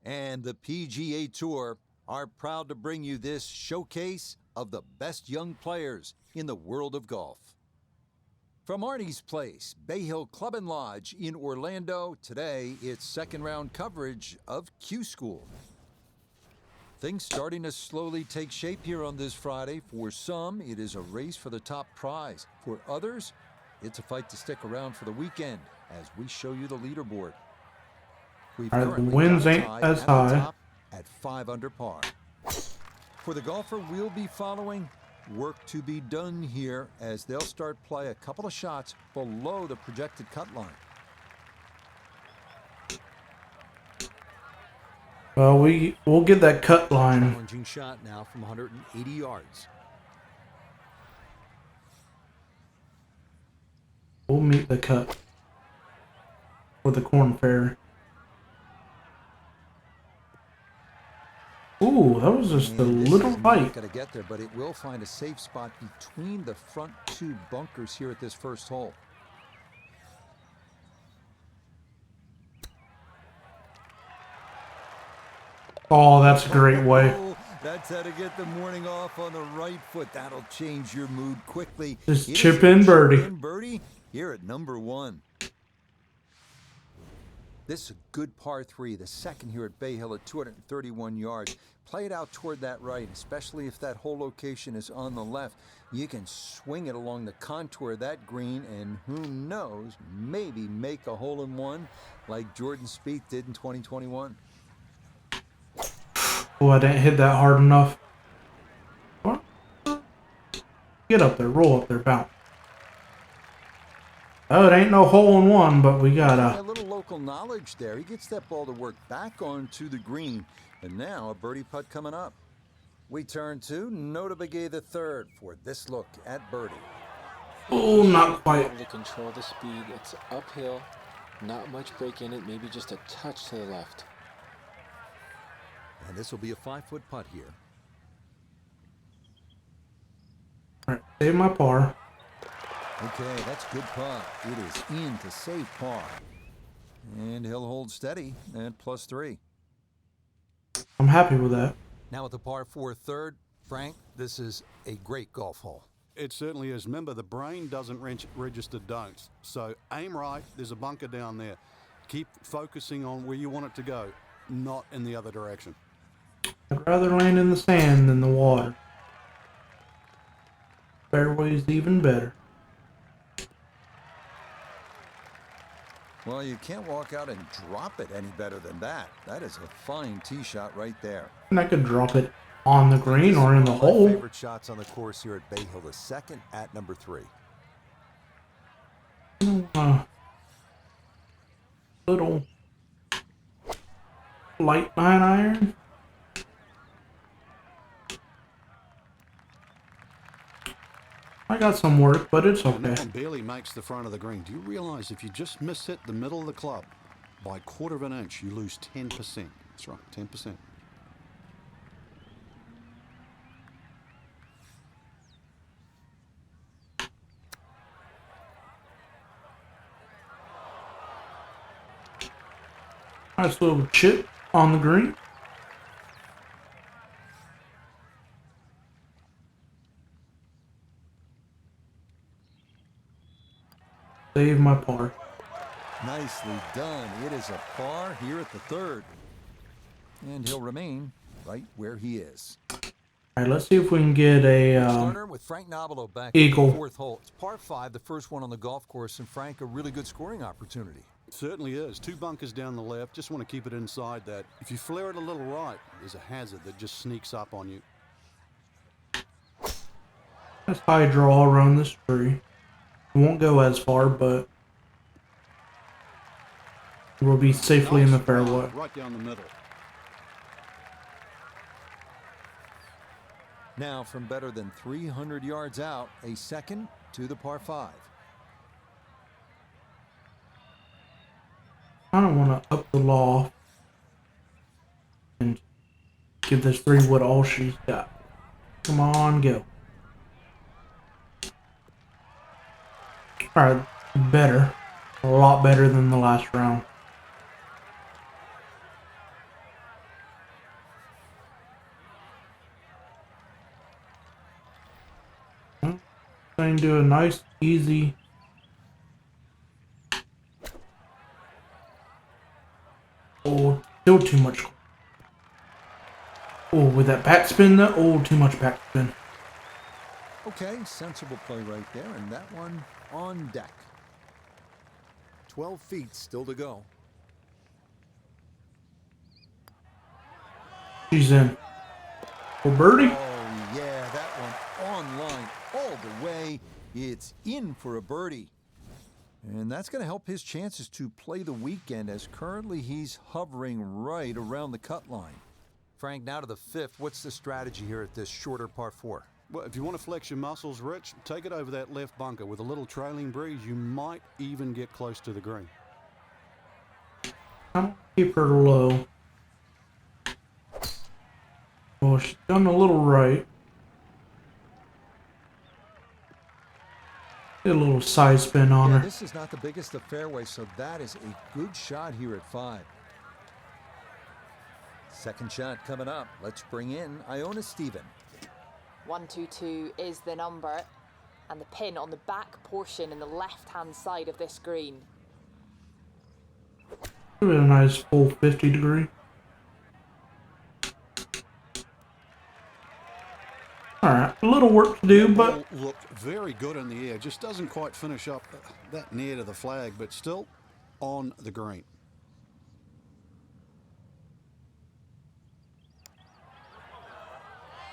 and the PGA Tour are proud to bring you this showcase of the best young players in the world of golf. From Arnie's Place, Bay Hill Club and Lodge in Orlando, today it's second round coverage of Q School. Things starting to slowly take shape here on this Friday. For some, it is a race for the top prize. For others, it's a fight to stick around for the weekend as we show you the leaderboard. We've All right, the currently winds got a ain't tie as at the high. top at 5 under par. For the golfer we'll be following, work to be done here as they'll start play a couple of shots below the projected cut line. Well, we'll get that cut line. Challenging shot now from 180 yards. We'll meet the cut for the Korn Ferry. Ooh, that was just a little height. Going to get there, but it will find a safe spot between the front two bunkers here at this first hole. Oh, that's a great way. That's how to get the morning off on the right foot. That'll change your mood quickly. Just chip in birdie. Birdie here at number 1. This is a good par 3, the second here at Bay Hill at 231 yards. Play it out toward that right, especially if that hole location is on the left. You can swing it along the contour of that green, and who knows, maybe make a hole-in-one like Jordan Spieth did in 2021. Oh, I didn't hit that hard enough. What? Get up there, roll up there, bounce. Oh, it ain't no hole-in-one, but we got a little local knowledge there. He gets that ball to work back onto the green, and now a birdie putt coming up. We turn to Nota Begay the third for this look at birdie. Oh, not quite. Able to control the speed. It's uphill, not much break in it, maybe just a touch to the left. And this will be a 5-foot putt here. All right, save my par. Okay, that's good putt. It is in to save par. And he'll hold steady at +3. I'm happy with that. Now at the par 4 third, Frank, this is a great golf hole. It certainly is. Remember, the brain doesn't register don'ts. So aim right. There's a bunker down there. Keep focusing on where you want it to go, not in the other direction. I'd rather land in the sand than the water. Fairway's even better. Well, you can't walk out and drop it any better than that. That is a fine tee shot right there. And I could drop it on the green or in the hole. My favorite shots on the course here at Bay Hill, the second at number 3. Little light 9-iron. I got some work, but it's okay. That one barely makes the front of the green. Do you realize if you just miss hit the middle of the club by 1/4 of an inch, you lose 10%? That's right, 10%. Nice little chip on the green. Save my par. Nicely done. It is a par here at the third. And he'll remain right where he is. All right, let's see if we can get a with Frank Nobilo back eagle. At the 4th hole. It's par 5, the first one on the golf course, and Frank, a really good scoring opportunity. It certainly is. 2 bunkers down the left. Just want to keep it inside that. If you flare it a little right, there's a hazard that just sneaks up on you. Let's high draw around this tree. Won't go as far, but we'll be safely in the fairway. Right down the middle. Now from better than 300 yards out, a second to the par 5. I don't want to up the loft and give this 3-wood all she's got. Come on, go. Alright, better. A lot better than the last round. Trying to do a nice, easy. Oh, still too much. Oh, with that backspin, that too much backspin. Okay, sensible play right there, and that one on deck. 12 feet still to go. She's in. Oh, birdie. Oh, yeah, that one on line all the way. It's in for a birdie. And that's going to help his chances to play the weekend, as currently he's hovering right around the cut line. Frank, now to the fifth. What's the strategy here at this shorter par 4? Well, if you want to flex your muscles, Rich, take it over that left bunker. With a little trailing breeze, you might even get close to the green. I'm gonna keep her low. Oh, she's done a little right. Get a little side spin on Yeah, her. this is not the biggest of fairways, so that is a good shot here at 5. Second shot coming up. Let's bring in Iona Stephen. 122 is the number, and the pin on the back portion in the left-hand side of this green. Give it a nice full 50 degree. Alright, a little work to do, That but ball looked very good in the air. Just doesn't quite finish up that near to the flag, but still on the green.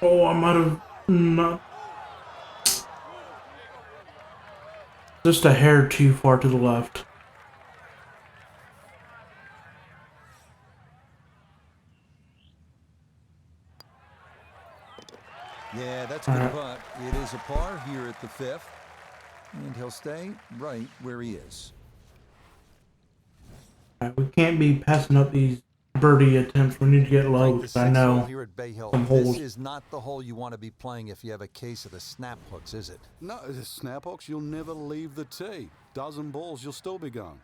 oh, I might have not. Just a hair too far to the left. Yeah, that's a good putt. It is a par here at the 5th. And he'll stay right where he is. Alright, we can't be passing up these birdie attempts. We need to get low. Frank, the I 6th hole know here at Bay Hill. some This holes. is not the hole you want to be playing if you have a case of the snap hooks, is it? No, the snap hooks, you'll never leave the tee. Dozen balls, you'll still be going.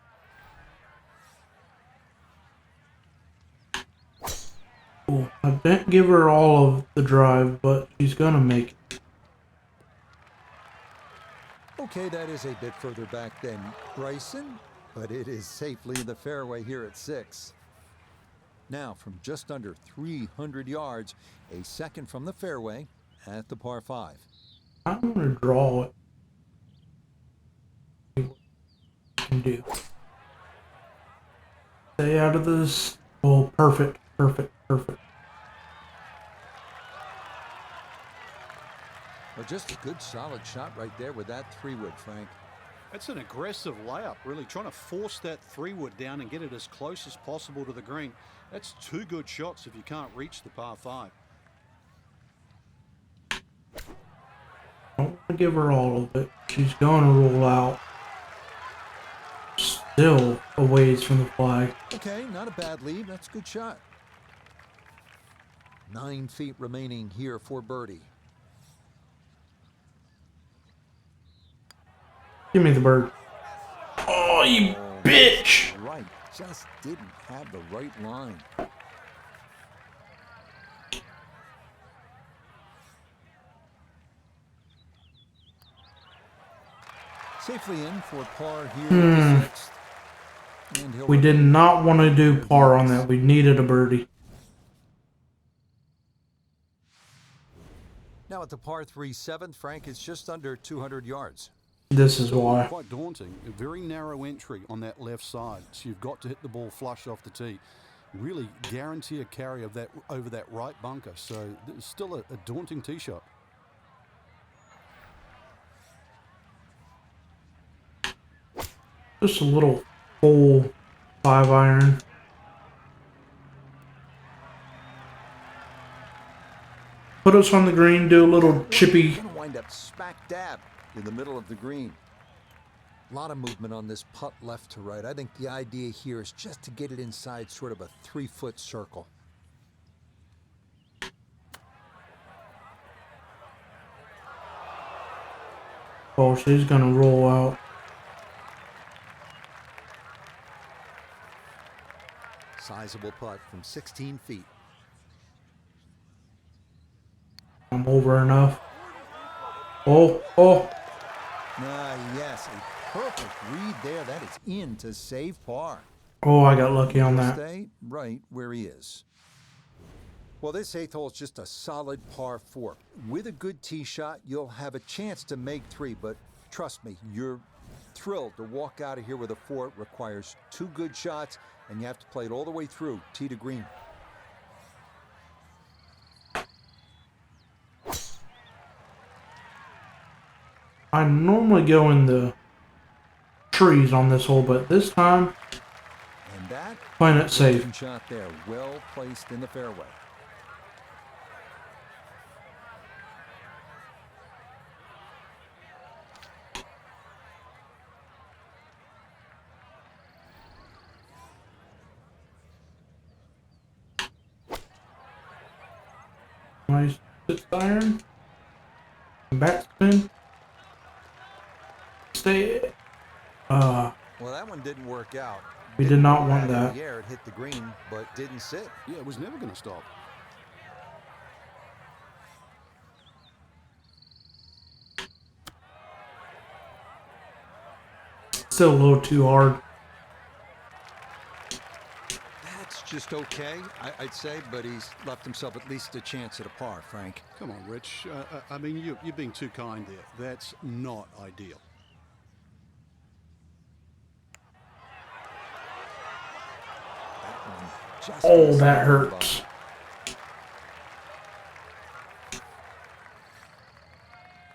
Oh, I didn't give her all of the drive, but she's gonna make it. Okay, that is a bit further back than Bryson, but it is safely in the fairway here at 6. Now, from just under 300 yards, a second from the fairway at the par 5. I'm gonna draw it. See what I can do. Stay out of this. Oh, perfect, perfect, perfect. Well, just a good solid shot right there with that 3-wood, Frank. It's an aggressive layup, really trying to force that 3-wood down and get it as close as possible to the green. That's 2 good shots if you can't reach the par 5. I don't want to give her all of it. She's gonna roll out. Still a ways from the flag. Okay, not a bad lead. That's a good shot. 9 feet remaining here for birdie. Give me the bird. Oh, you bitch! Right, just didn't have the right line. Safely in for par here at the 6th. And he'll We did remain not want to do par on that. We needed a birdie. Now at the par 3 7th, Frank, it's just under 200 yards. This is why. Quite daunting. A very narrow entry on that left side, so you've got to hit the ball flush off the tee. Really guarantee a carry of that over that right bunker. So it's still a daunting tee shot. Just a little full 5-iron. Put us on the green, do a little chippy. Gonna wind up smack dab in the middle of the green. A lot of movement on this putt left to right. I think the idea here is just to get it inside sort of a 3-foot circle. Oh, she's gonna roll out. Sizable putt from 16 feet. I'm over enough. Oh, Yes, a perfect read there. That is in to save par. Oh, I got lucky on He'll that. stay right where he is. Well, this 8th hole is just a solid par 4. With a good tee shot, you'll have a chance to make 3, but trust me, you're thrilled to walk out of here with a 4. It requires 2 good shots, and you have to play it all the way through, tee to green. I normally go in the trees on this hole, but this time, And that playing it safe. good shot there, well placed in the fairway. Nice 6 iron. Backspin. Stay. Well, that one didn't work out. We did not Didn't want go out in that. the air. It hit the green, but didn't sit. Yeah, it was never going to stop. Still a little too hard. That's just okay, I'd say, but he's left himself at least a chance at a par, Frank. Come on, Rich. I mean, you're being too kind there. That's not ideal. That one just Oh, missed that the hurts.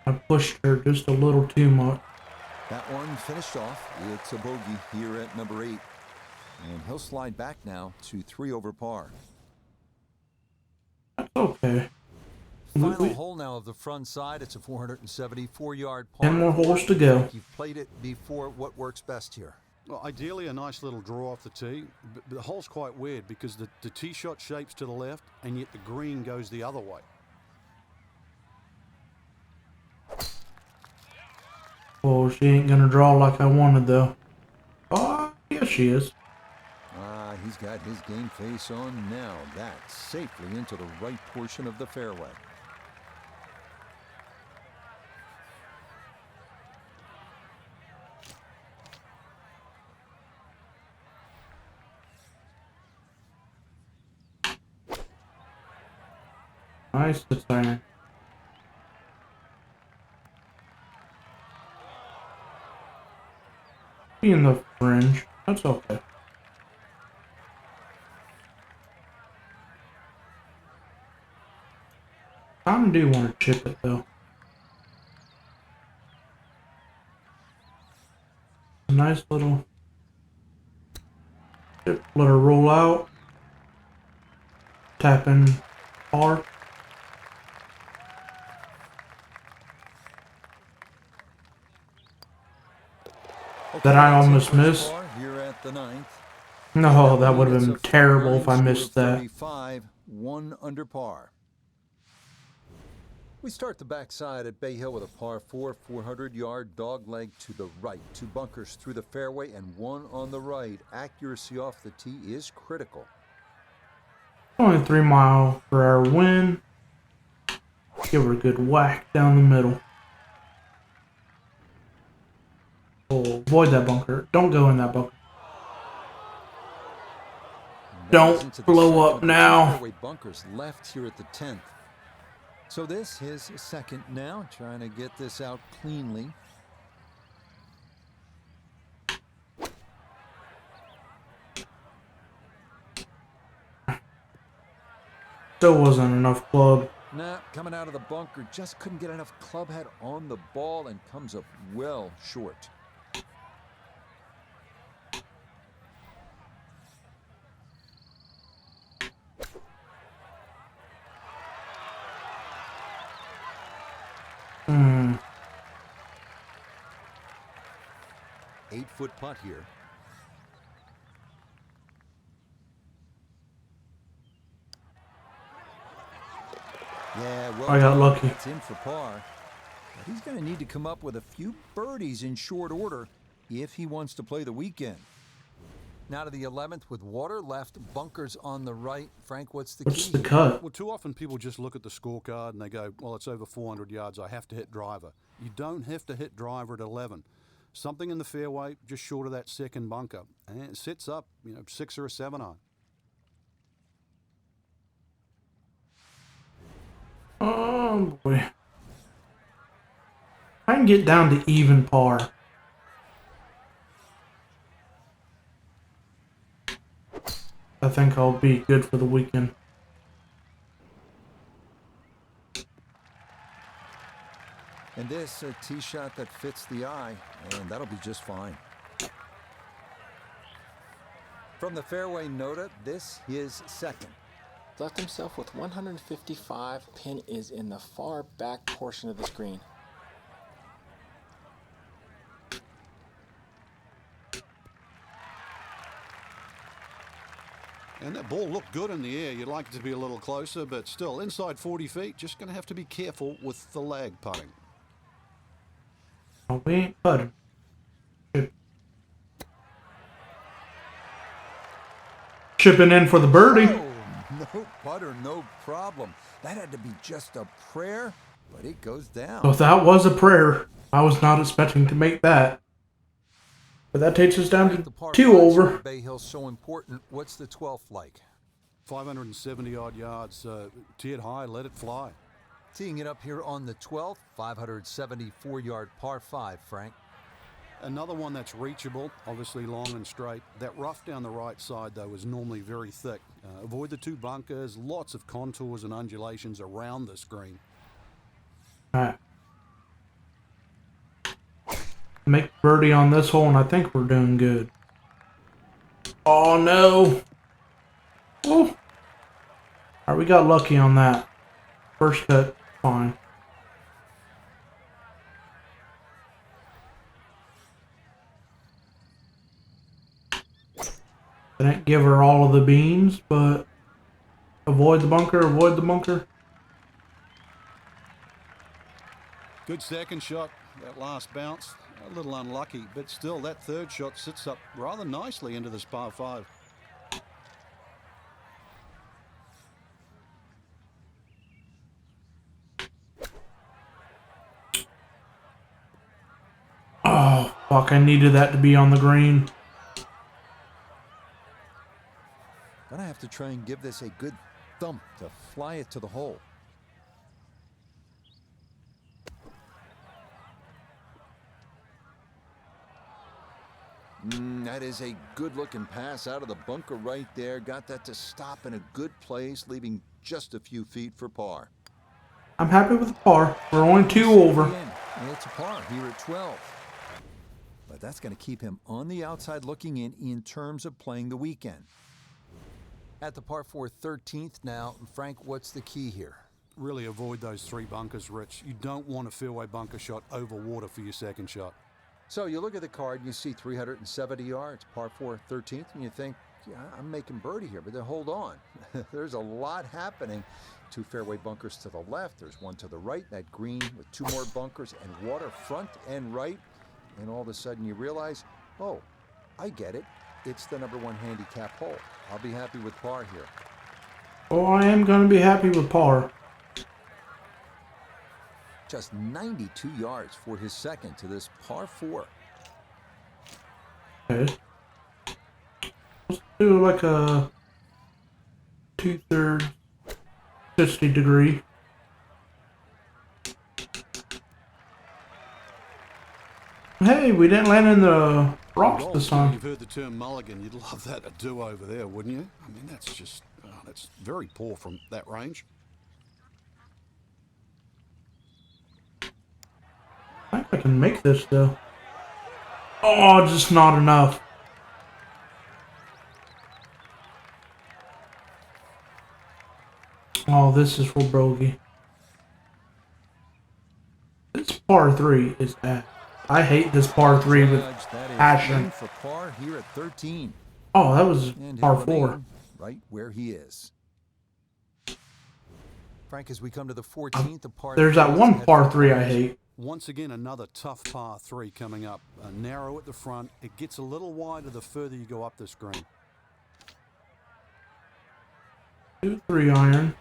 I pushed her just a little too much. That one finished off. It's a bogey here at number 8. And he'll slide back now to 3 over par. That's okay. Final hole now of the front side. It's a 474-yard par. 10 more holes to go. You've played it before. What works best here? Well, ideally, a nice little draw off the tee. But the hole's quite weird because the tee shot shapes to the left, and yet the green goes the other way. Oh, she ain't gonna draw like I wanted though. Oh, yes she is. He's got his game face on now. That's safely into the right portion of the fairway. Nice 6 iron. Be in the fringe. That's okay. I do want to chip it though. A nice little chip. Let her roll out. Tap in hard. That I almost missed. Here at the 9th. No, that would have been terrible if I missed that. 35, 1 under par. We start the backside at Bay Hill with a par 4, 400-yard dogleg to the right. 2 bunkers through the fairway and 1 on the right. Accuracy off the tee is critical. Only 3 mile per hour wind. Give her a good whack down the middle. Oh, avoid that bunker. Don't go in that bunker. Don't blow up now. Fairway bunkers left here at the 10th. So this is second now, trying to get this out cleanly. Still wasn't enough club. Nah, coming out of the bunker, just couldn't get enough club head on the ball and comes up well short. Hmm. 8-foot putt here. Yeah, well, I got lucky. It's in for par. But he's going to need to come up with a few birdies in short order if he wants to play the weekend. Now to the 11th with water left, bunkers on the right. Frank, what's the What's key the here? cut? Well, too often people just look at the scorecard and they go, well, it's over 400 yards. I have to hit driver. You don't have to hit driver at 11. Something in the fairway just short of that second bunker. And it sits up, 6 or a 7 iron. Oh boy. I can get down to even par. I think I'll be good for the weekend. And this, a tee shot that fits the eye, and that'll be just fine. From the fairway nota, this is second. Left himself with 155. Pin is in the far back portion of the screen. And that ball looked good in the air. You'd like it to be a little closer, but still inside 40 feet. Just going to have to be careful with the lag putting. Oh, we ain't putting. Chipping in for the birdie. Oh, no putter, no problem. That had to be just a prayer, but it goes down. So that was a prayer. I was not expecting to make that. But that takes us down to 2 over. Bay Hill's so important. What's the 12th like? 570 odd yards, tiered high, let it fly. Teeing it up here on the 12th, 574-yard par 5, Frank. Another one that's reachable, obviously long and straight. That rough down the right side, though, is normally very thick. Avoid the 2 bunkers, lots of contours and undulations around this green. Alright. Make birdie on this hole, and I think we're doing good. Oh, no. Oh. Alright, we got lucky on that. First cut, fine. Didn't give her all of the beans, but avoid the bunker, avoid the bunker. Good second shot, that last bounce. A little unlucky, but still that third shot sits up rather nicely into this par 5. Oh, fuck, I needed that to be on the green. Gonna have to try and give this a good thump to fly it to the hole. That is a good-looking pass out of the bunker right there. Got that to stop in a good place, leaving just a few feet for par. I'm happy with the par. We're only 2 over. And it's a par here at 12. But that's going to keep him on the outside looking in terms of playing the weekend. At the par 4 13th now, Frank, what's the key here? Really avoid those 3 bunkers, Rich. You don't want a fairway bunker shot over water for your second shot. So you look at the card and you see 370 yards, par 4 13th, and you think, yeah, I'm making birdie here, but then hold on. There's a lot happening. 2 fairway bunkers to the left. There's one to the right. That green with 2 more bunkers and water front and right. And all of a sudden you realize, oh, I get it. It's the number 1 handicap hole. I'll be happy with par here. Oh, I am going to be happy with par. Just 92 yards for his second to this par 4. Okay. Let's do like a 2/3 60 degree. Hey, we didn't land in the rocks this time. You've heard the term mulligan. You'd love that a do-over there, wouldn't you? I mean, that's just, that's very poor from that range. I think I can make this though. Oh, just not enough. Oh, this is for bogey. This par 3 is bad. I hate this par 3 with passion. For par here at 13. Oh, that was And par he'll 4. remain right where he is. Frank, as we come to the 14th, a par There's that 3 one ahead par for 3 I players. hate. Once again, another tough par 3 coming up. Narrow at the front. It gets a little wider the further you go up this green. 2-3 iron.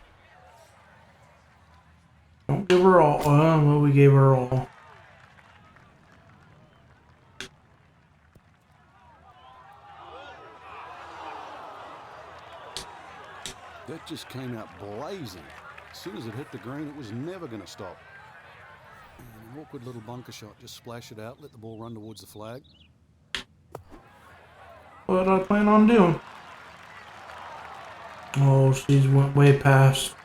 Don't give her all. Oh, well, we gave her all. That just came out blazing. As soon as it hit the green, it was never going to stop. And an awkward little bunker shot. Just splash it out, let the ball run towards the flag. What I plan on doing? Oh, she's went way past.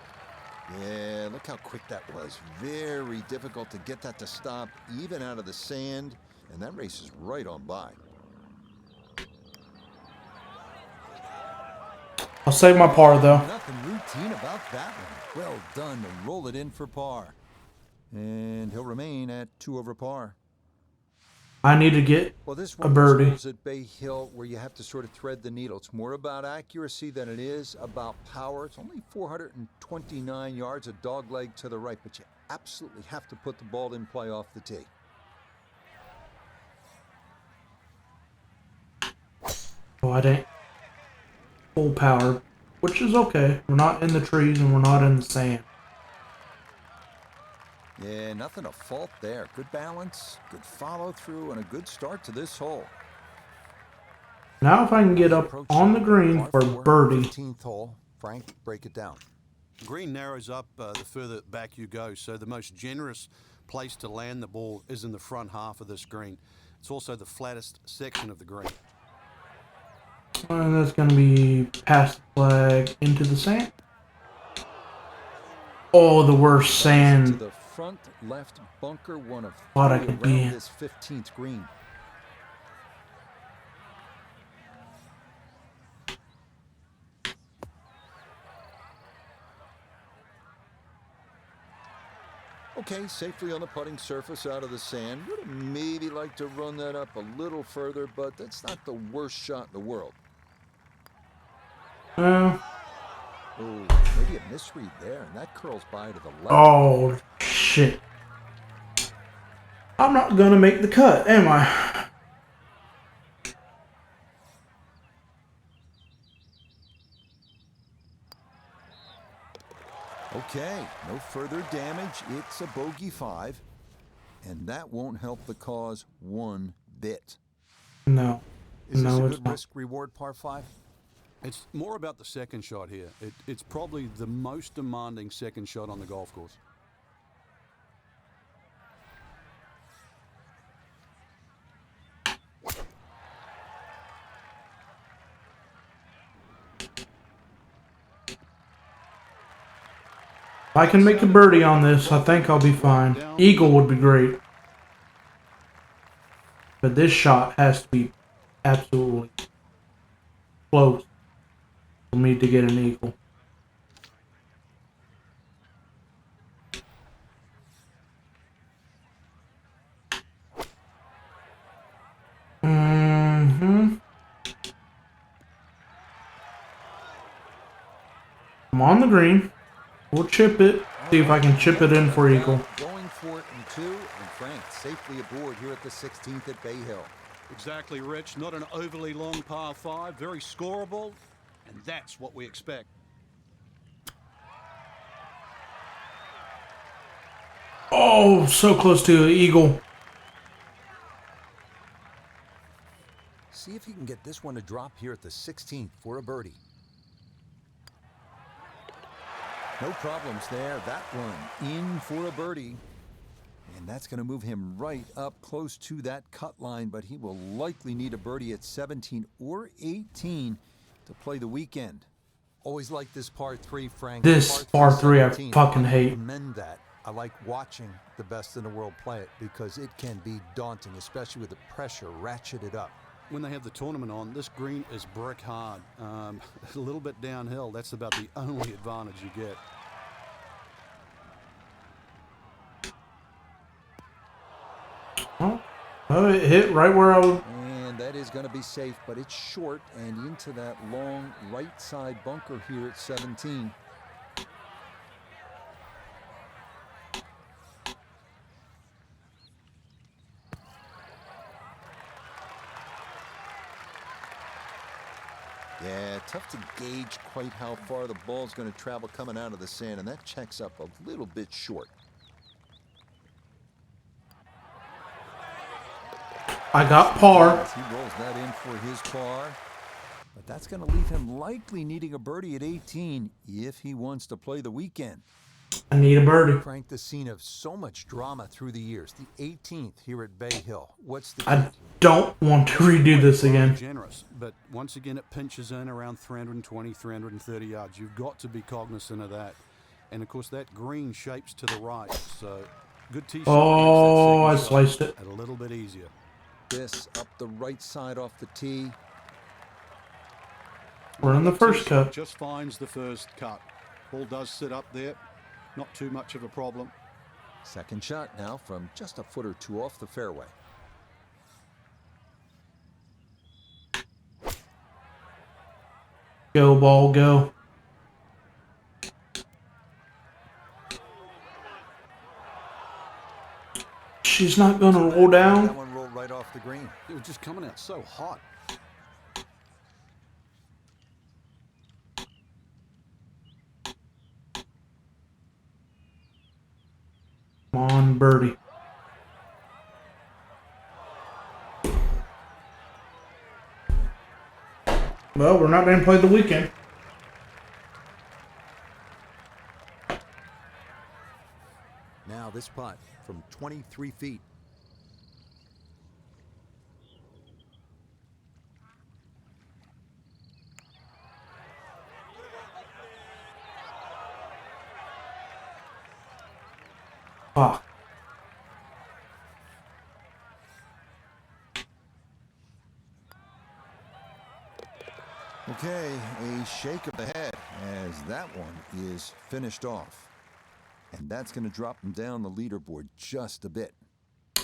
Yeah, look how quick that was. Very difficult to get that to stop, even out of the sand. And that race is right on by. I'll save my par though. Nothing routine about that one. Well done to roll it in for par. And he'll remain at 2 over par. I need to get Well, this a one birdie. holes at Bay Hill where you have to sort of thread the needle. It's more about accuracy than it is about power. It's only 429 yards, a dog leg to the right, but you absolutely have to put the ball in play off the tee. Oh, I didn't. Full power, which is okay. We're not in the trees and we're not in the sand. Yeah, nothing to fault there. Good balance, good follow through, and a good start to this hole. Now if I can get up on the green for birdie. 15th hole. Frank, break it down. Green narrows up the further back you go, so the most generous place to land the ball is in the front half of this green. It's also the flattest section of the green. And that's going to be past the flag into the sand. Oh, the worst To sand. the front left bunker, one of Thought I 3 could be around in. this 15th green. Okay, safely on the putting surface out of the sand. Would have maybe liked to run that up a little further, but that's not the worst shot in the world. Oh, maybe a misread there, and that curls by to the left. Oh, shit. I'm not going to make the cut, am I? Okay, no further damage. It's a bogey 5, and that won't help the cause one bit. No. Is No, this a it's good not. risk-reward par 5? It's more about the second shot here. It's probably the most demanding second shot on the golf course. If I can make a birdie on this, I think I'll be fine. Eagle would be great. But this shot has to be absolutely close for me to get an eagle. I'm on the green. We'll chip it. See if I can chip it in for eagle. Going for it in 2, and Frank safely aboard here at the 16th at Bay Hill. Exactly, Rich. Not an overly long par 5, very scoreable, and that's what we expect. Oh, so close to eagle. See if he can get this one to drop here at the 16th for a birdie. No problems there. That one in for a birdie. And that's going to move him right up close to that cut line, but he will likely need a birdie at 17 or 18 to play the weekend. Always like this par 3, Frank. This par 3 I 17. fucking hate. Commend that. I like watching the best in the world play it because it can be daunting, especially with the pressure ratcheted up. When they have the tournament on, this green is brick hard. A little bit downhill. That's about the only advantage you get. Oh, it hit right where I was. And that is going to be safe, but it's short and into that long right side bunker here at 17. Yeah, tough to gauge quite how far the ball's going to travel coming out of the sand, and that checks up a little bit short. I got par. He rolls that in for his par. But that's going to leave him likely needing a birdie at 18 if he wants to play the weekend. I need a birdie. Frank, the scene of so much drama through the years. The 18th here at Bay Hill. What's the I don't want to redo this again. Generous, but once again it pinches in around 320, 330 yards. You've got to be cognizant of that. And of course that green shapes to the right, so good tee shot. Oh, I sliced it. A little bit easier. This up the right side off the tee. We're in the first cut. Just finds the first cut. Ball does sit up there. Not too much of a problem. Second shot now from just a foot or two off the fairway. Go, ball, go. She's not going to roll down. That one rolled right off the green. It was just coming out so hot. Come on, birdie. Well, we're not going to play the weekend. Now this putt from 23 feet. Fuck. Okay, a shake of the head as that one is finished off. And that's going to drop him down the leaderboard just a bit.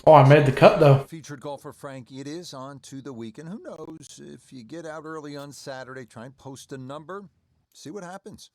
Oh, I made the cut, though. Featured golfer Frank, it is on to the weekend. Who knows, if you get out early on Saturday, try and post a number, see what happens.